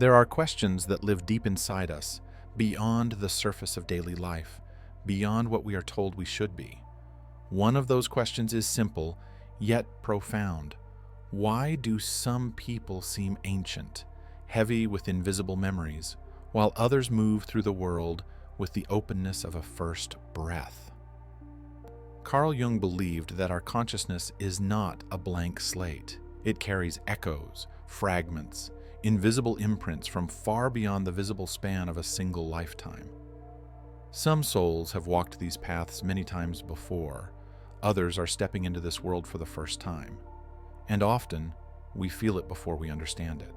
There are questions that live deep inside us, beyond the surface of daily life, beyond what we are told we should be. One of those questions is simple, yet profound. Why do some people seem ancient, heavy with invisible memories, while others move through the world with the openness of a first breath? Carl Jung believed that our consciousness is not a blank slate. It carries echoes, fragments, invisible imprints from far beyond the visible span of a single lifetime. Some souls have walked these paths many times before. Others are stepping into this world for the first time. And often, we feel it before we understand it.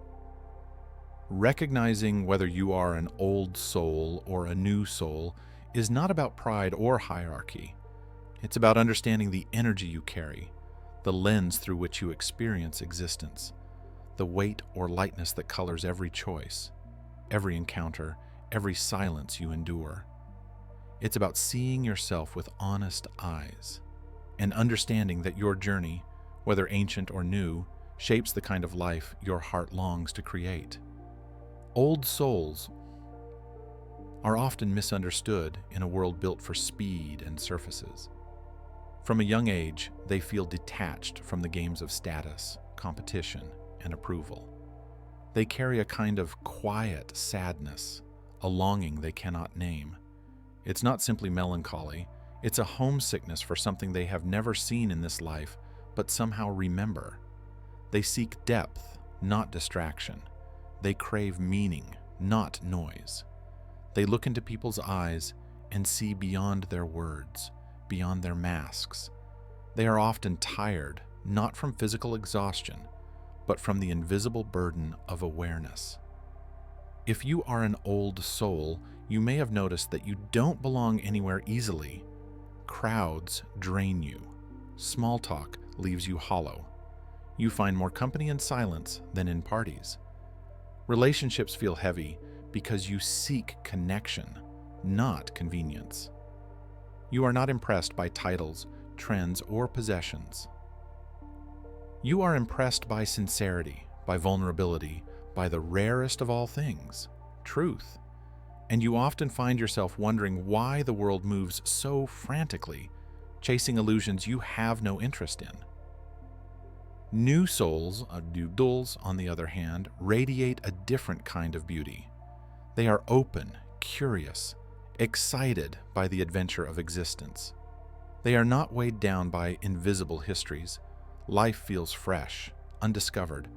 Recognizing whether you are an old soul or a new soul is not about pride or hierarchy. It's about understanding the energy you carry, the lens through which you experience existence, the weight or lightness that colors every choice, every encounter, every silence you endure. It's about seeing yourself with honest eyes and understanding that your journey, whether ancient or new, shapes the kind of life your heart longs to create. Old souls are often misunderstood in a world built for speed and surfaces. From a young age, they feel detached from the games of status, competition, and approval. They carry a kind of quiet sadness, a longing they cannot name. It's not simply melancholy, it's a homesickness for something they have never seen in this life, but somehow remember. They seek depth, not distraction. They crave meaning, not noise. They look into people's eyes and see beyond their words, beyond their masks. They are often tired, not from physical exhaustion, but from the invisible burden of awareness. If you are an old soul, you may have noticed that you don't belong anywhere easily. Crowds drain you. Small talk leaves you hollow. You find more company in silence than in parties. Relationships feel heavy because you seek connection, not convenience. You are not impressed by titles, trends, or possessions. You are impressed by sincerity, by vulnerability, by the rarest of all things, truth. And you often find yourself wondering why the world moves so frantically, chasing illusions you have no interest in. New souls, douls, on the other hand, radiate a different kind of beauty. They are open, curious, excited by the adventure of existence. They are not weighed down by invisible histories. Life feels fresh, undiscovered,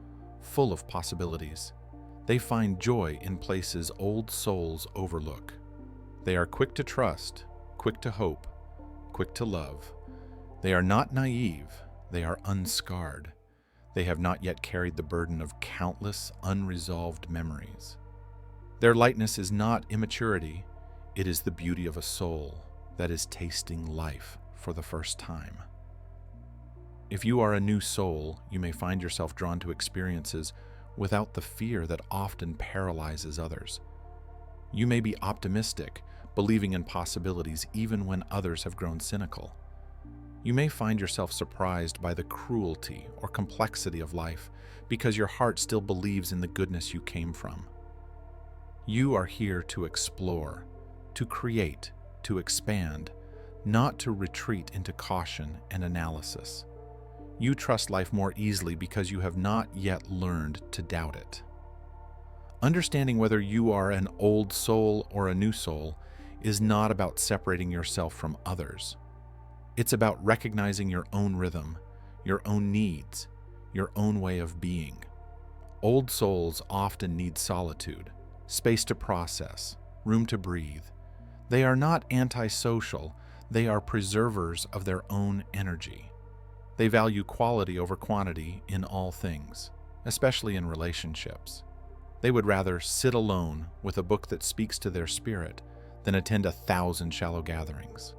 full of possibilities. They find joy in places old souls overlook. They are quick to trust, quick to hope, quick to love. They are not naive, they are unscarred. They have not yet carried the burden of countless unresolved memories. Their lightness is not immaturity, it is the beauty of a soul that is tasting life for the first time. If you are a new soul, you may find yourself drawn to experiences without the fear that often paralyzes others. You may be optimistic, believing in possibilities even when others have grown cynical. You may find yourself surprised by the cruelty or complexity of life because your heart still believes in the goodness you came from. You are here to explore, to create, to expand, not to retreat into caution and analysis. You trust life more easily because you have not yet learned to doubt it. Understanding whether you are an old soul or a new soul is not about separating yourself from others. It's about recognizing your own rhythm, your own needs, your own way of being. Old souls often need solitude, space to process, room to breathe. They are not antisocial, they are preservers of their own energy. They value quality over quantity in all things, especially in relationships. They would rather sit alone with a book that speaks to their spirit than attend 1,000 shallow gatherings.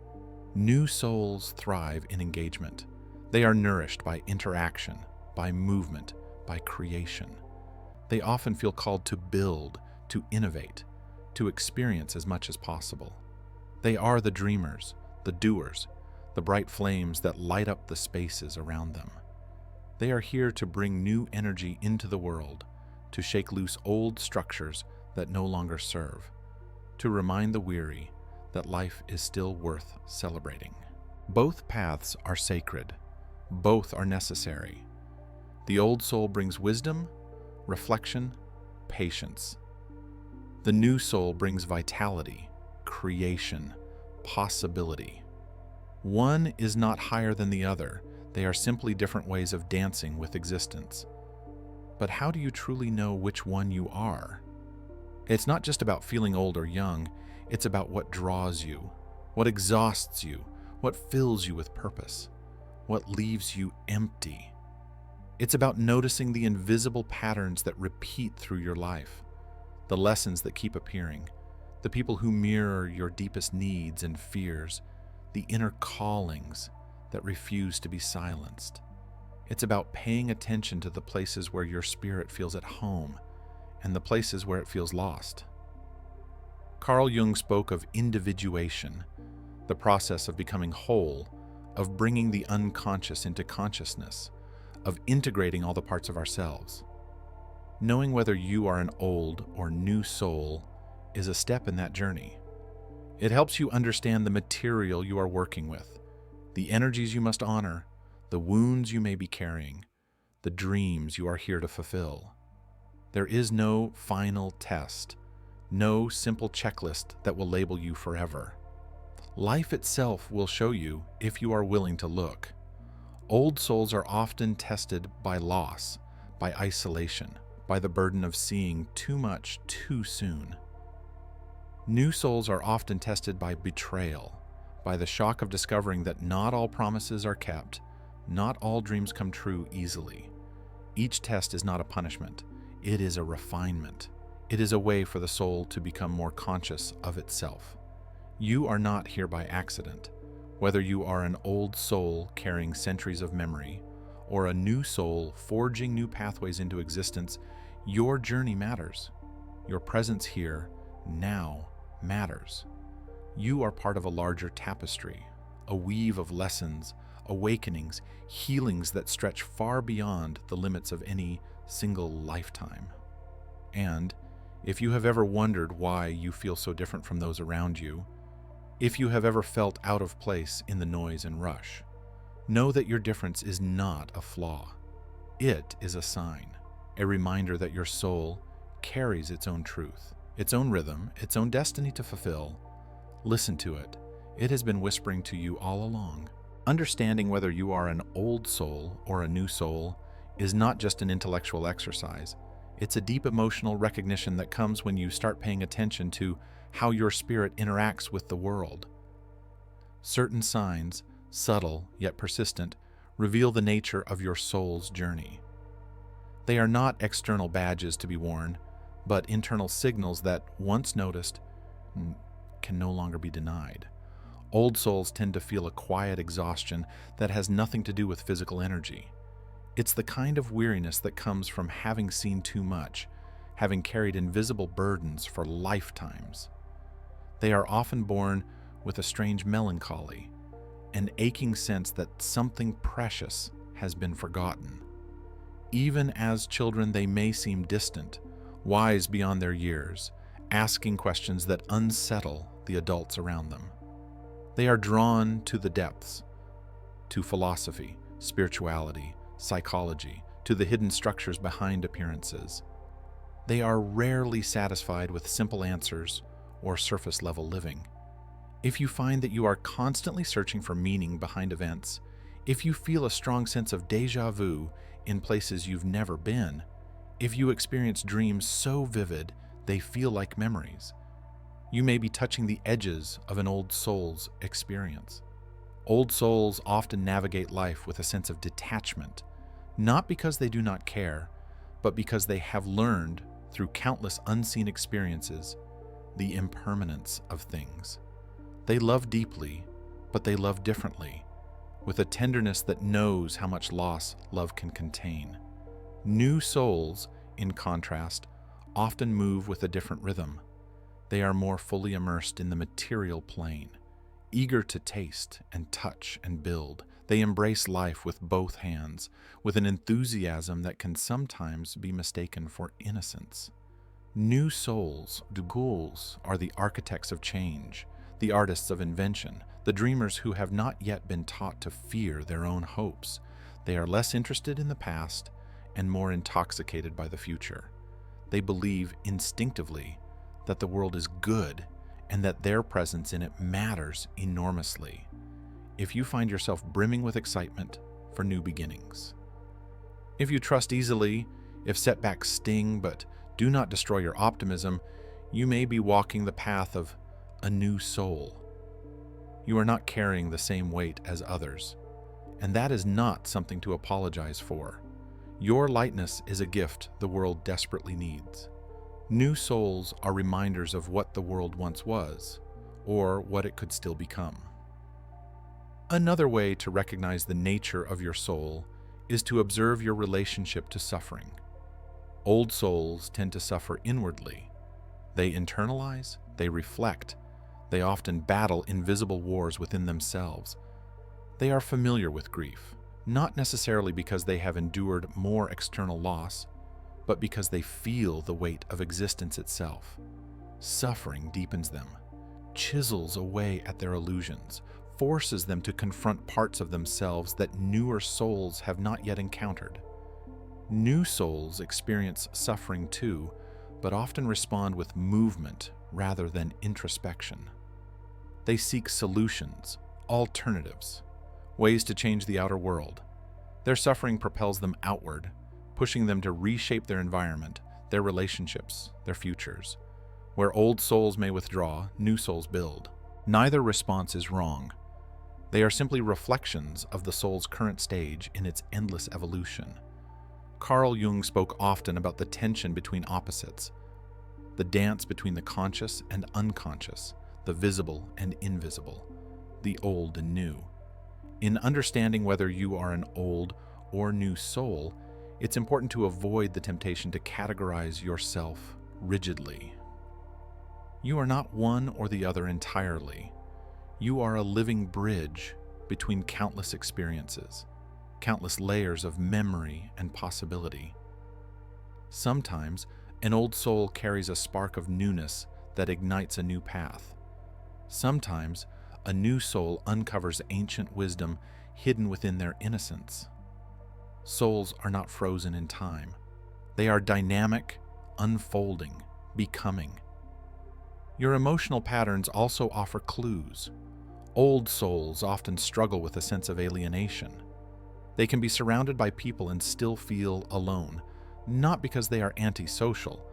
New souls thrive in engagement. They are nourished by interaction, by movement, by creation. They often feel called to build, to innovate, to experience as much as possible. They are the dreamers, the doers, the bright flames that light up the spaces around them. They are here to bring new energy into the world, to shake loose old structures that no longer serve, to remind the weary that life is still worth celebrating. Both paths are sacred. Both are necessary. The old soul brings wisdom, reflection, patience. The new soul brings vitality, creation, possibility. One is not higher than the other. They are simply different ways of dancing with existence. But how do you truly know which one you are? It's not just about feeling old or young. It's about what draws you, what exhausts you, what fills you with purpose, what leaves you empty. It's about noticing the invisible patterns that repeat through your life, the lessons that keep appearing, the people who mirror your deepest needs and fears, the inner callings that refuse to be silenced. It's about paying attention to the places where your spirit feels at home and the places where it feels lost. Carl Jung spoke of individuation, the process of becoming whole, of bringing the unconscious into consciousness, of integrating all the parts of ourselves. Knowing whether you are an old or new soul is a step in that journey. It helps you understand the material you are working with, the energies you must honor, the wounds you may be carrying, the dreams you are here to fulfill. There is no final test, no simple checklist that will label you forever. Life itself will show you if you are willing to look. Old souls are often tested by loss, by isolation, by the burden of seeing too much too soon. New souls are often tested by betrayal, by the shock of discovering that not all promises are kept, not all dreams come true easily. Each test is not a punishment. It is a refinement. It is a way for the soul to become more conscious of itself. You are not here by accident. Whether you are an old soul carrying centuries of memory, or a new soul forging new pathways into existence, your journey matters. Your presence here, now, matters. You are part of a larger tapestry, a weave of lessons, awakenings, healings that stretch far beyond the limits of any single lifetime. And if you have ever wondered why you feel so different from those around you, if you have ever felt out of place in the noise and rush, know that your difference is not a flaw. It is a sign, a reminder that your soul carries its own truth, its own rhythm, its own destiny to fulfill. Listen to it. It has been whispering to you all along. Understanding whether you are an old soul or a new soul is not just an intellectual exercise. It's a deep emotional recognition that comes when you start paying attention to how your spirit interacts with the world. Certain signs, subtle yet persistent, reveal the nature of your soul's journey. They are not external badges to be worn, but internal signals that, once noticed, can no longer be denied. Old souls tend to feel a quiet exhaustion that has nothing to do with physical energy. It's the kind of weariness that comes from having seen too much, having carried invisible burdens for lifetimes. They are often born with a strange melancholy, an aching sense that something precious has been forgotten. Even as children, they may seem distant, wise beyond their years, asking questions that unsettle the adults around them. They are drawn to the depths, to philosophy, spirituality, psychology, to the hidden structures behind appearances. They are rarely satisfied with simple answers or surface-level living. If you find that you are constantly searching for meaning behind events, if you feel a strong sense of déjà vu in places you've never been, if you experience dreams so vivid they feel like memories, you may be touching the edges of an old soul's experience. Old souls often navigate life with a sense of detachment, not because they do not care, but because they have learned through countless unseen experiences the impermanence of things. They love deeply, but they love differently, with a tenderness that knows how much loss love can contain. New souls, in contrast, often move with a different rhythm. They are more fully immersed in the material plane, eager to taste and touch and build. They embrace life with both hands, with an enthusiasm that can sometimes be mistaken for innocence. New souls, ghouls, are the architects of change, the artists of invention, the dreamers who have not yet been taught to fear their own hopes. They are less interested in the past and more intoxicated by the future. They believe instinctively that the world is good and that their presence in it matters enormously. If you find yourself brimming with excitement for new beginnings, if you trust easily, if setbacks sting but do not destroy your optimism, you may be walking the path of a new soul. You are not carrying the same weight as others, and that is not something to apologize for. Your lightness is a gift the world desperately needs. New souls are reminders of what the world once was, or what it could still become. Another way to recognize the nature of your soul is to observe your relationship to suffering. Old souls tend to suffer inwardly. They internalize, they reflect, they often battle invisible wars within themselves. They are familiar with grief, not necessarily because they have endured more external loss, but because they feel the weight of existence itself. Suffering deepens them, chisels away at their illusions, forces them to confront parts of themselves that newer souls have not yet encountered. New souls experience suffering too, but often respond with movement rather than introspection. They seek solutions, alternatives, ways to change the outer world. Their suffering propels them outward, pushing them to reshape their environment, their relationships, their futures. Where old souls may withdraw, new souls build. Neither response is wrong. They are simply reflections of the soul's current stage in its endless evolution. Carl Jung spoke often about the tension between opposites, the dance between the conscious and unconscious, the visible and invisible, the old and new. In understanding whether you are an old or new soul, it's important to avoid the temptation to categorize yourself rigidly. You are not one or the other entirely. You are a living bridge between countless experiences, countless layers of memory and possibility. Sometimes, an old soul carries a spark of newness that ignites a new path. Sometimes, a new soul uncovers ancient wisdom hidden within their innocence. Souls are not frozen in time. They are dynamic, unfolding, becoming. Your emotional patterns also offer clues. Old souls often struggle with a sense of alienation. They can be surrounded by people and still feel alone, not because they are antisocial,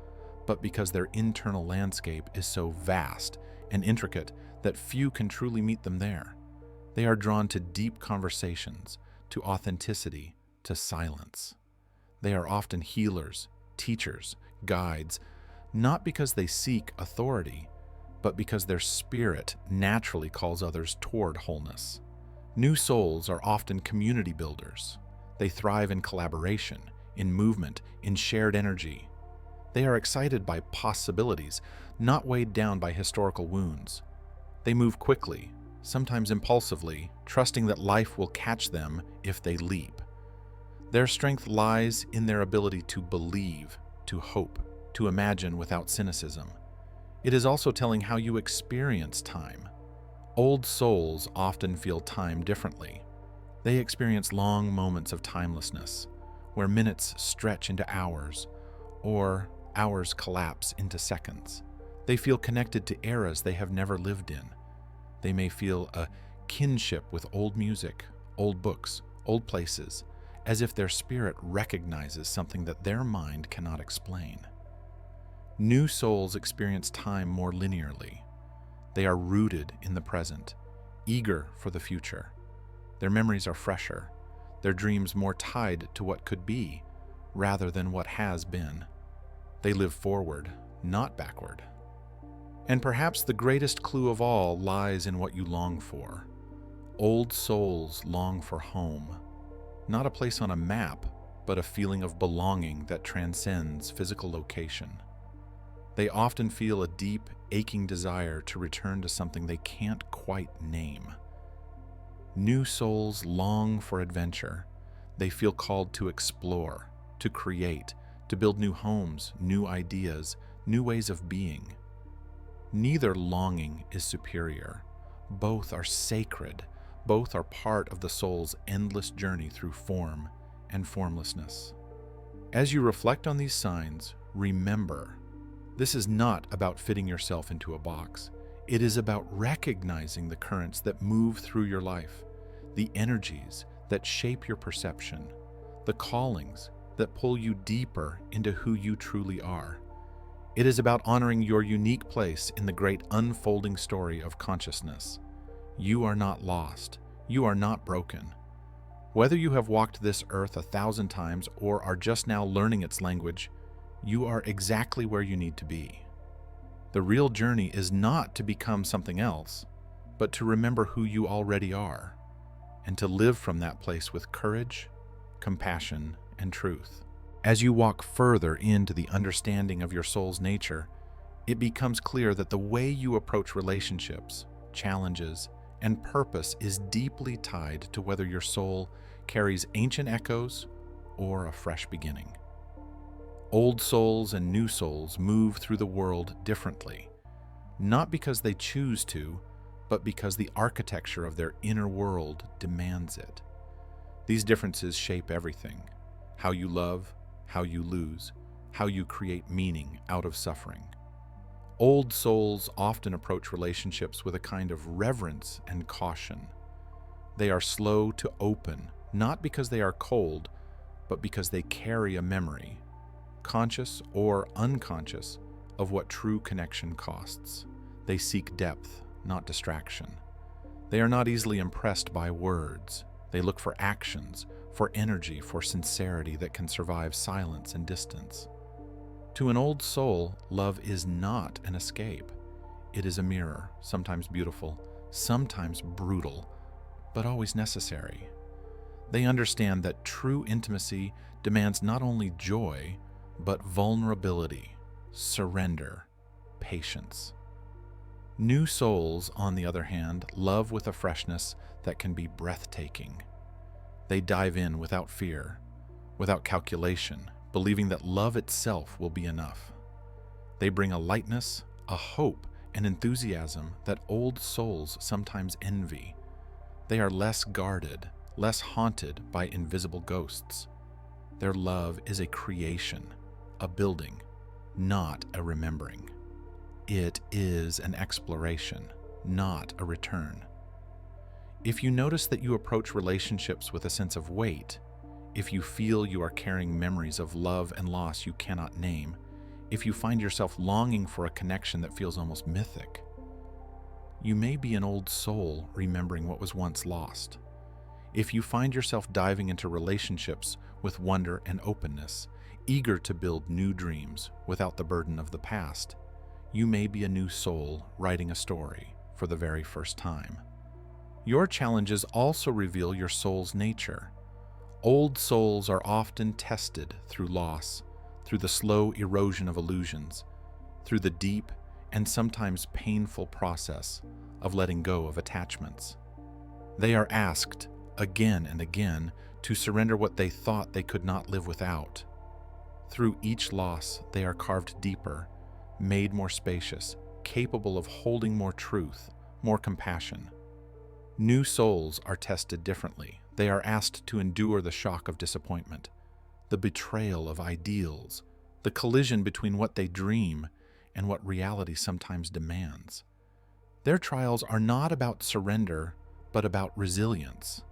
but because their internal landscape is so vast and intricate that few can truly meet them there. They are drawn to deep conversations, to authenticity, to silence. They are often healers, teachers, guides, not because they seek authority, but because their spirit naturally calls others toward wholeness. New souls are often community builders. They thrive in collaboration, in movement, in shared energy. They are excited by possibilities, not weighed down by historical wounds. They move quickly, sometimes impulsively, trusting that life will catch them if they leap. Their strength lies in their ability to believe, to hope, to imagine without cynicism. It is also telling how you experience time. Old souls often feel time differently. They experience long moments of timelessness, where minutes stretch into hours, or hours collapse into seconds. They feel connected to eras they have never lived in. They may feel a kinship with old music, old books, old places, as if their spirit recognizes something that their mind cannot explain. New souls experience time more linearly. They are rooted in the present, eager for the future. Their memories are fresher, their dreams more tied to what could be, rather than what has been. They live forward, not backward. And perhaps the greatest clue of all lies in what you long for. Old souls long for home, not a place on a map, but a feeling of belonging that transcends physical location. They often feel a deep, aching desire to return to something they can't quite name. New souls long for adventure. They feel called to explore, to create, to build new homes, new ideas, new ways of being. Neither longing is superior. Both are sacred. Both are part of the soul's endless journey through form and formlessness. As you reflect on these signs, remember, this is not about fitting yourself into a box. It is about recognizing the currents that move through your life, the energies that shape your perception, the callings that pull you deeper into who you truly are. It is about honoring your unique place in the great unfolding story of consciousness. You are not lost. You are not broken. Whether you have walked this earth 1,000 times or are just now learning its language, you are exactly where you need to be. The real journey is not to become something else, but to remember who you already are, and to live from that place with courage, compassion, and truth. As you walk further into the understanding of your soul's nature, it becomes clear that the way you approach relationships, challenges, and purpose is deeply tied to whether your soul carries ancient echoes or a fresh beginning. Old souls and new souls move through the world differently, not because they choose to, but because the architecture of their inner world demands it. These differences shape everything: how you love, how you lose, how you create meaning out of suffering. Old souls often approach relationships with a kind of reverence and caution. They are slow to open, not because they are cold, but because they carry a memory, conscious or unconscious, of what true connection costs. They seek depth, not distraction. They are not easily impressed by words. They look for actions, for energy, for sincerity that can survive silence and distance. To an old soul, love is not an escape. It is a mirror, sometimes beautiful, sometimes brutal, but always necessary. They understand that true intimacy demands not only joy, but vulnerability, surrender, patience. New souls, on the other hand, love with a freshness that can be breathtaking. They dive in without fear, without calculation, believing that love itself will be enough. They bring a lightness, a hope, and enthusiasm that old souls sometimes envy. They are less guarded, less haunted by invisible ghosts. Their love is a creation, a building, not a remembering. It is an exploration, not a return. If you notice that you approach relationships with a sense of weight, if you feel you are carrying memories of love and loss you cannot name, if you find yourself longing for a connection that feels almost mythic, you may be an old soul remembering what was once lost. If you find yourself diving into relationships with wonder and openness, eager to build new dreams without the burden of the past, you may be a new soul writing a story for the very first time. Your challenges also reveal your soul's nature. Old souls are often tested through loss, through the slow erosion of illusions, through the deep and sometimes painful process of letting go of attachments. They are asked again and again to surrender what they thought they could not live without. Through each loss, they are carved deeper, made more spacious, capable of holding more truth, more compassion. New souls are tested differently. They are asked to endure the shock of disappointment, the betrayal of ideals, the collision between what they dream and what reality sometimes demands. Their trials are not about surrender, but about resilience,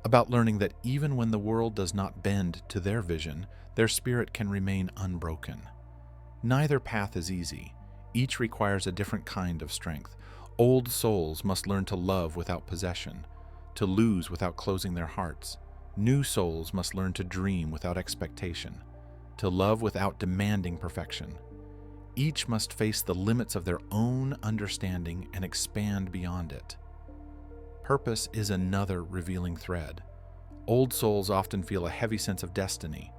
about learning that even when the world does not bend to their vision, their spirit can remain unbroken. Neither path is easy. Each requires a different kind of strength. Old souls must learn to love without possession, to lose without closing their hearts. New souls must learn to dream without expectation, to love without demanding perfection. Each must face the limits of their own understanding and expand beyond it. Purpose is another revealing thread. Old souls often feel a heavy sense of destiny,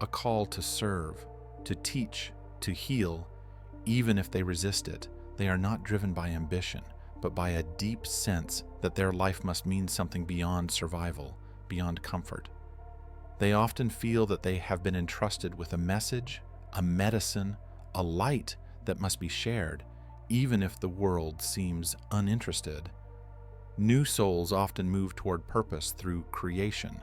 a call to serve, to teach, to heal. Even if they resist it, they are not driven by ambition, but by a deep sense that their life must mean something beyond survival, beyond comfort. They often feel that they have been entrusted with a message, a medicine, a light that must be shared, even if the world seems uninterested. New souls often move toward purpose through creation,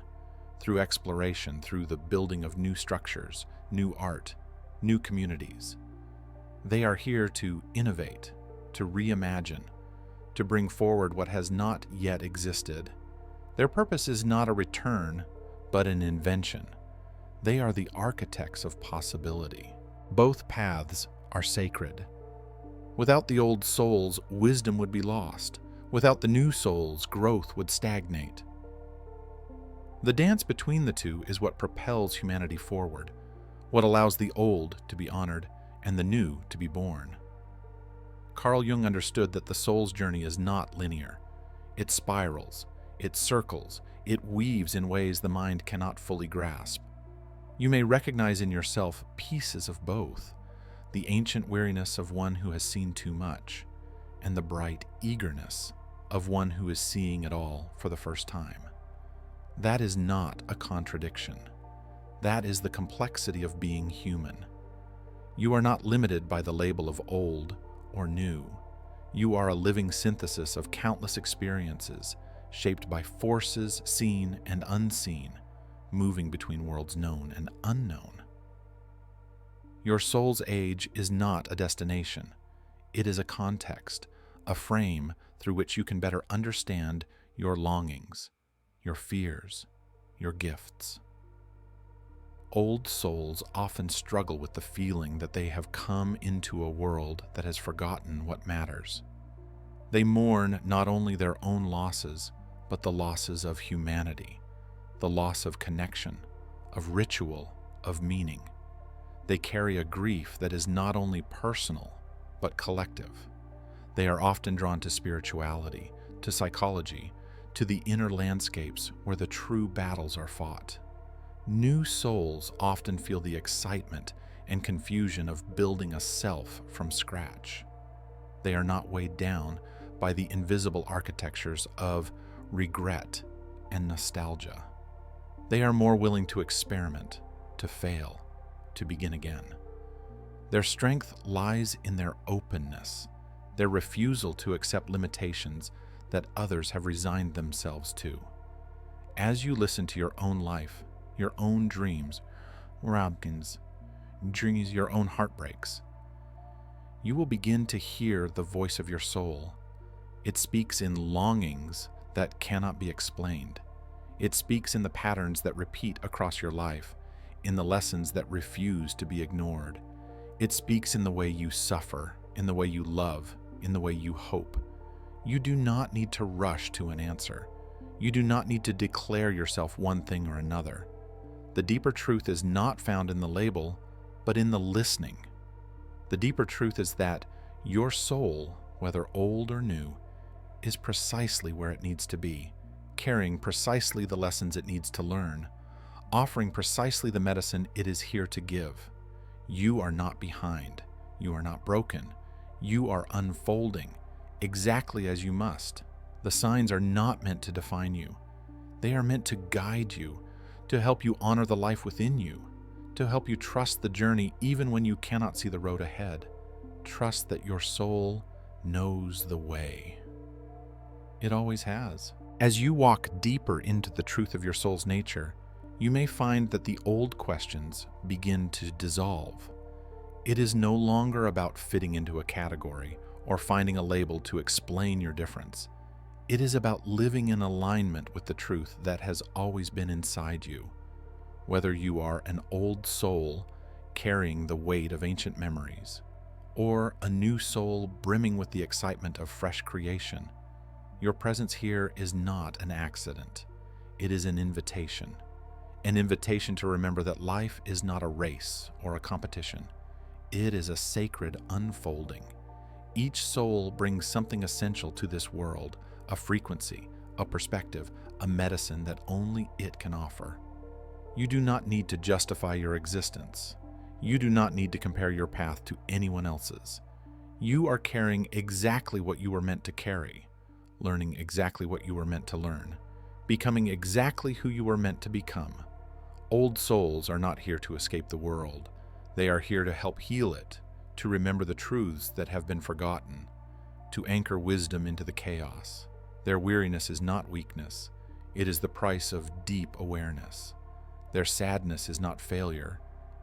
through exploration, through the building of new structures, new art, new communities. They are here to innovate, to reimagine, to bring forward what has not yet existed. Their purpose is not a return, but an invention. They are the architects of possibility. Both paths are sacred. Without the old souls, wisdom would be lost. Without the new souls, growth would stagnate. The dance between the two is what propels humanity forward, what allows the old to be honored and the new to be born. Carl Jung understood that the soul's journey is not linear. It spirals, it circles, it weaves in ways the mind cannot fully grasp. You may recognize in yourself pieces of both, the ancient weariness of one who has seen too much, and the bright eagerness of one who is seeing it all for the first time. That is not a contradiction. That is the complexity of being human. You are not limited by the label of old or new. You are a living synthesis of countless experiences, shaped by forces seen and unseen, moving between worlds known and unknown. Your soul's age is not a destination. It is a context, a frame through which you can better understand your longings, your fears, your gifts. Old souls often struggle with the feeling that they have come into a world that has forgotten what matters. They mourn not only their own losses, but the losses of humanity, the loss of connection, of ritual, of meaning. They carry a grief that is not only personal, but collective. They are often drawn to spirituality, to psychology, to the inner landscapes where the true battles are fought. New souls often feel the excitement and confusion of building a self from scratch. They are not weighed down by the invisible architectures of regret and nostalgia. They are more willing to experiment, to fail, to begin again. Their strength lies in their openness, their refusal to accept limitations that others have resigned themselves to. As you listen to your own life, your own dreams, your own heartbreaks, you will begin to hear the voice of your soul. It speaks in longings that cannot be explained. It speaks in the patterns that repeat across your life, in the lessons that refuse to be ignored. It speaks in the way you suffer, in the way you love, in the way you hope. You do not need to rush to an answer. You do not need to declare yourself one thing or another. The deeper truth is not found in the label, but in the listening. The deeper truth is that your soul, whether old or new, is precisely where it needs to be, carrying precisely the lessons it needs to learn, offering precisely the medicine it is here to give. You are not behind. You are not broken. You are unfolding, exactly as you must. The signs are not meant to define you. They are meant to guide you, to help you honor the life within you, to help you trust the journey even when you cannot see the road ahead. Trust that your soul knows the way. It always has. As you walk deeper into the truth of your soul's nature, you may find that the old questions begin to dissolve. It is no longer about fitting into a category or finding a label to explain your difference. It is about living in alignment with the truth that has always been inside you. Whether you are an old soul carrying the weight of ancient memories, or a new soul brimming with the excitement of fresh creation, your presence here is not an accident. It is an invitation to remember that life is not a race or a competition. It is a sacred unfolding. Each soul brings something essential to this world, a frequency, a perspective, a medicine that only it can offer. You do not need to justify your existence. You do not need to compare your path to anyone else's. You are carrying exactly what you were meant to carry. learning exactly what you were meant to learn, becoming exactly who you were meant to become. Old souls are not here to escape the world. They are here to help heal it, to remember the truths that have been forgotten, to anchor wisdom into the chaos. Their weariness is not weakness. It is the price of deep awareness. Their sadness is not failure.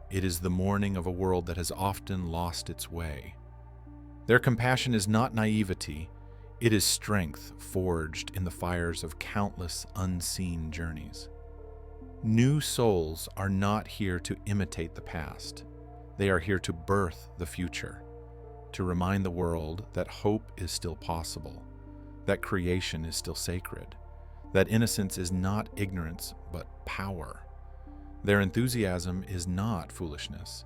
It is the mourning of a world that has often lost its way. Their compassion is not naivety. It is strength forged in the fires of countless unseen journeys. New souls are not here to imitate the past. They are here to birth the future, to remind the world that hope is still possible, that creation is still sacred, that innocence is not ignorance but power. Their enthusiasm is not foolishness.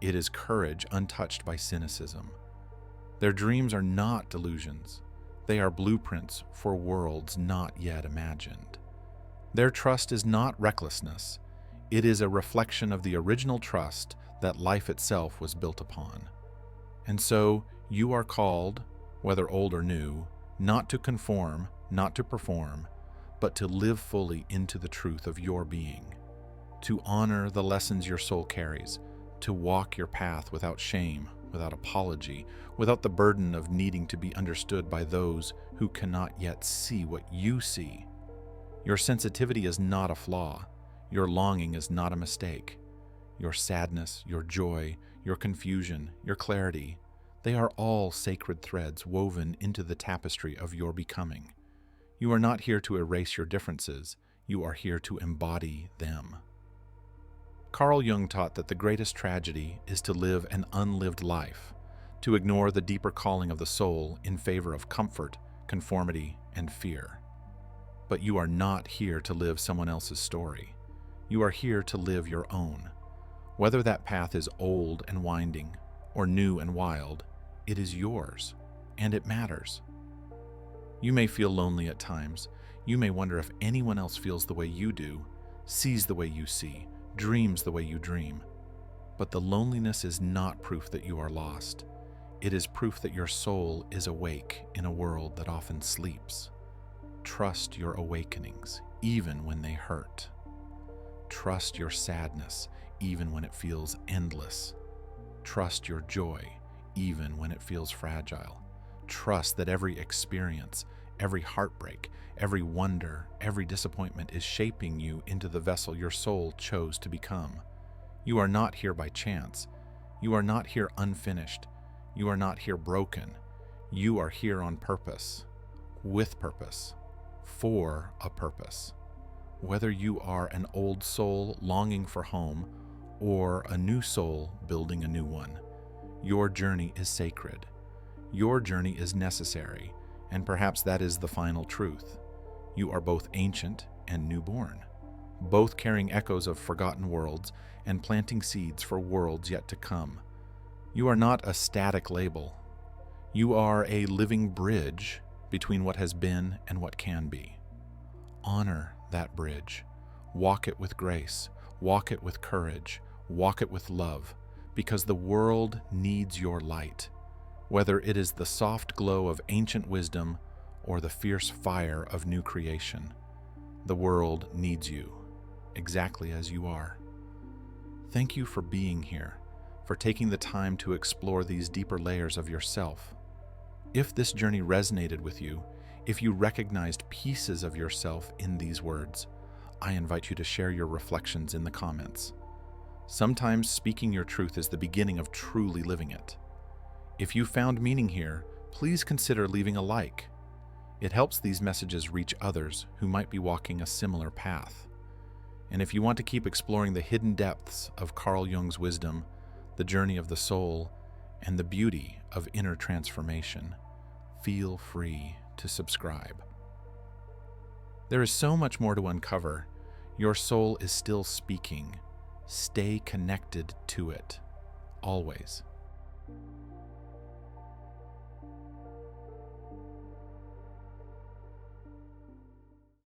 It is courage untouched by cynicism. Their dreams are not delusions. They are blueprints for worlds not yet imagined. Their trust is not recklessness. It is a reflection of the original trust that life itself was built upon. And so, you are called, whether old or new, not to conform, not to perform, but to live fully into the truth of your being, to honor the lessons your soul carries, to walk your path without shame, without apology, without the burden of needing to be understood by those who cannot yet see what you see. Your sensitivity is not a flaw. Your longing is not a mistake. Your sadness, your joy, your confusion, your clarity, they are all sacred threads woven into the tapestry of your becoming. You are not here to erase your differences. You are here to embody them. Carl Jung taught that the greatest tragedy is to live an unlived life, to ignore the deeper calling of the soul in favor of comfort, conformity, and fear. But you are not here to live someone else's story. You are here to live your own. Whether that path is old and winding or new and wild, it is yours, and it matters. You may feel lonely at times. You may wonder if anyone else feels the way you do, sees the way you see, dreams the way you dream. But the loneliness is not proof that you are lost. It is proof that your soul is awake in a world that often sleeps. Trust your awakenings, even when they hurt. Trust your sadness, even when it feels endless. Trust your joy, even when it feels fragile. Trust that every experience, every heartbreak, every wonder, every disappointment is shaping you into the vessel your soul chose to become. You are not here by chance. You are not here unfinished. You are not here broken. You are here on purpose, with purpose, for a purpose. Whether you are an old soul longing for home or a new soul building a new one, your journey is sacred. Your journey is necessary, and perhaps that is the final truth. You are both ancient and newborn, both carrying echoes of forgotten worlds and planting seeds for worlds yet to come. You are not a static label. You are a living bridge between what has been and what can be. Honor that bridge. Walk it with grace. Walk it with courage. Walk it with love, because the world needs your light. Whether it is the soft glow of ancient wisdom or the fierce fire of new creation, the world needs you, exactly as you are. Thank you for being here, for taking the time to explore these deeper layers of yourself. If this journey resonated with you, if you recognized pieces of yourself in these words, I invite you to share your reflections in the comments. Sometimes speaking your truth is the beginning of truly living it. If you found meaning here, please consider leaving a like. It helps these messages reach others who might be walking a similar path. And if you want to keep exploring the hidden depths of Carl Jung's wisdom, the journey of the soul, and the beauty of inner transformation, feel free to subscribe. There is so much more to uncover. Your soul is still speaking. Stay connected to it, always.